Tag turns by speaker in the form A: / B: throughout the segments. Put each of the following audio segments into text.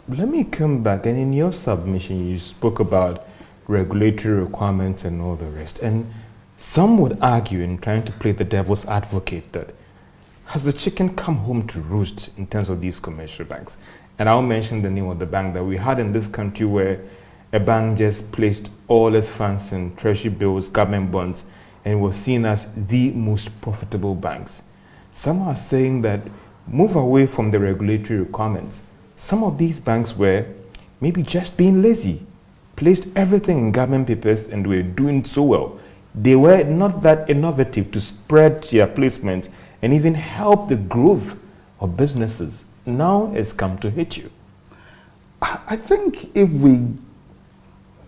A: Let me come back, and in your submission, you spoke about regulatory requirements and all the rest. And some would argue, in trying to play the devil's advocate, that has the chicken come home to roost in terms of these commercial banks? And I'll mention the name of the bank that we had in this country where a bank just placed all its funds in treasury bills, government bonds, and was seen as the most profitable banks. Some are saying that move away from the regulatory requirements. Some of these banks were maybe just being lazy, placed everything in government papers and were doing so well. They were not that innovative to spread their placements and even help the growth of businesses. Now it's come to hit you.
B: I think if we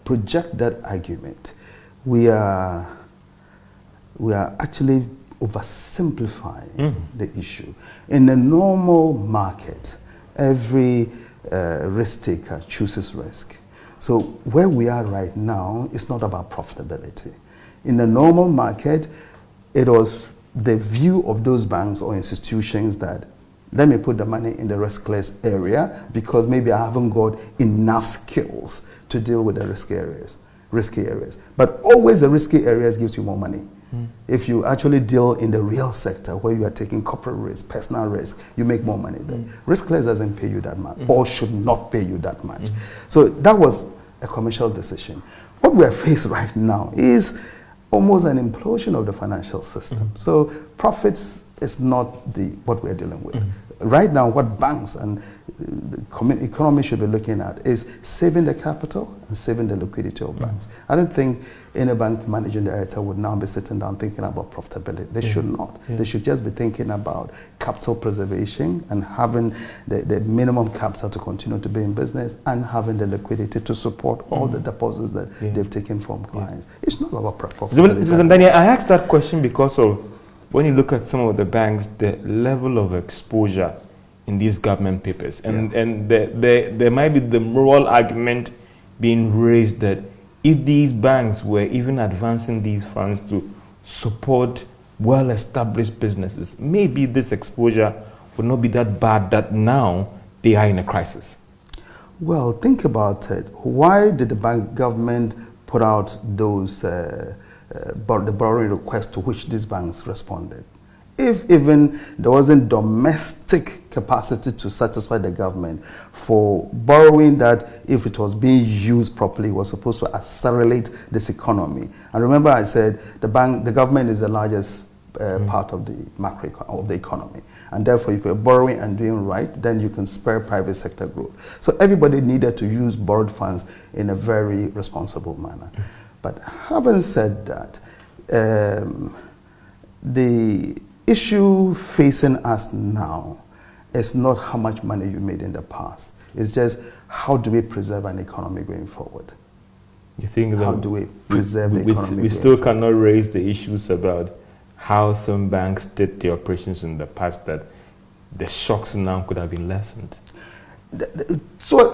B: project that argument, we are actually oversimplifying the issue. In a normal market, every risk taker chooses risk. So where we are right now is not about profitability. In a normal market, it was the view of those banks or institutions that let me put the money in the riskless area because maybe I haven't got enough skills to deal with the risky areas. But always the risky areas gives you more money. If you actually deal in the real sector where you are taking corporate risk, personal risk, you make more money there. Riskless doesn't pay you that much or should not pay you that much. So that was a commercial decision. What we are faced right now is almost an implosion of the financial system. So profits is not what we're dealing with. Right now, what banks and the economy should be looking at is saving the capital and saving the liquidity of banks. I don't think any bank managing director would now be sitting down thinking about profitability. They should not. They should just be thinking about capital preservation and having the minimum capital to continue to be in business and having the liquidity to support all the deposits that they've taken from clients. It's not about profitability.
A: Mr. Andani, I asked that question because of when you look at some of the banks, the level of exposure in these government papers, and there might be the moral argument being raised that if these banks were even advancing these funds to support well-established businesses, maybe this exposure would not be that bad that now they are in a crisis.
B: Well, think about it. Why did the government put out those the borrowing requests to which these banks responded? If even there wasn't domestic capacity to satisfy the government for borrowing that, if it was being used properly, was supposed to accelerate this economy. And remember I said the government is the largest part of the of the economy. And therefore, if you're borrowing and doing right, then you can spur private sector growth. So everybody needed to use borrowed funds in a very responsible manner. But having said that, the issue facing us now is not how much money you made in the past. It's just how do we preserve an economy going forward?
A: You think
B: how do we preserve the economy?
A: We still cannot raise the issues about how some banks did their operations in the past, that the shocks now could have been lessened.
B: So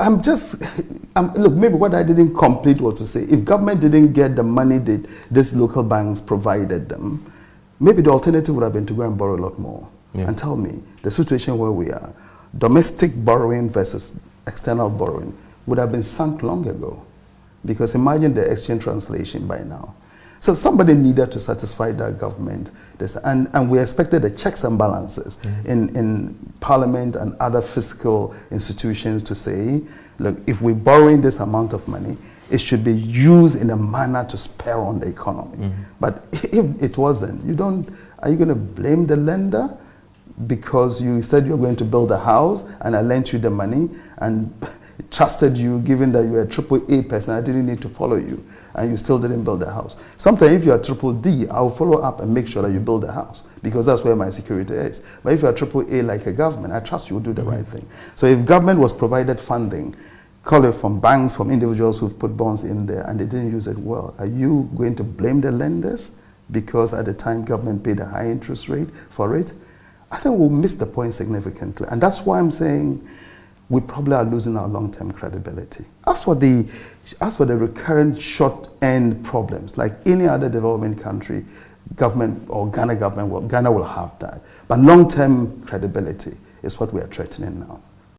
B: look, maybe what I didn't complete was to say, if government didn't get the money that these local banks provided them, maybe the alternative would have been to go and borrow a lot more. And tell me, the situation where we are, domestic borrowing versus external borrowing would have been sunk long ago. Because imagine the exchange translation by now. So somebody needed to satisfy that government. And we expected the checks and balances in Parliament and other fiscal institutions to say, look, if we're borrowing this amount of money, it should be used in a manner to spur on the economy. But if it wasn't, are you going to blame the lender because you said you're going to build a house and I lent you the money and trusted you, given that you're a AAA person, I didn't need to follow you, and you still didn't build a house. Sometimes if you're a triple D, I'll follow up and make sure that you build a house, because that's where my security is. But if you're a AAA like a government, I trust you will do the right thing. So if government was provided funding, call it from banks, from individuals who've put bonds in there, and they didn't use it well, are you going to blame the lenders because at the time government paid a high interest rate for it? I think we'll miss the point significantly. And that's why I'm saying we probably are losing our long-term credibility. As for the recurrent short-end problems, like any other development country, government or Ghana government, Ghana will have that. But long-term credibility is what we are threatening now.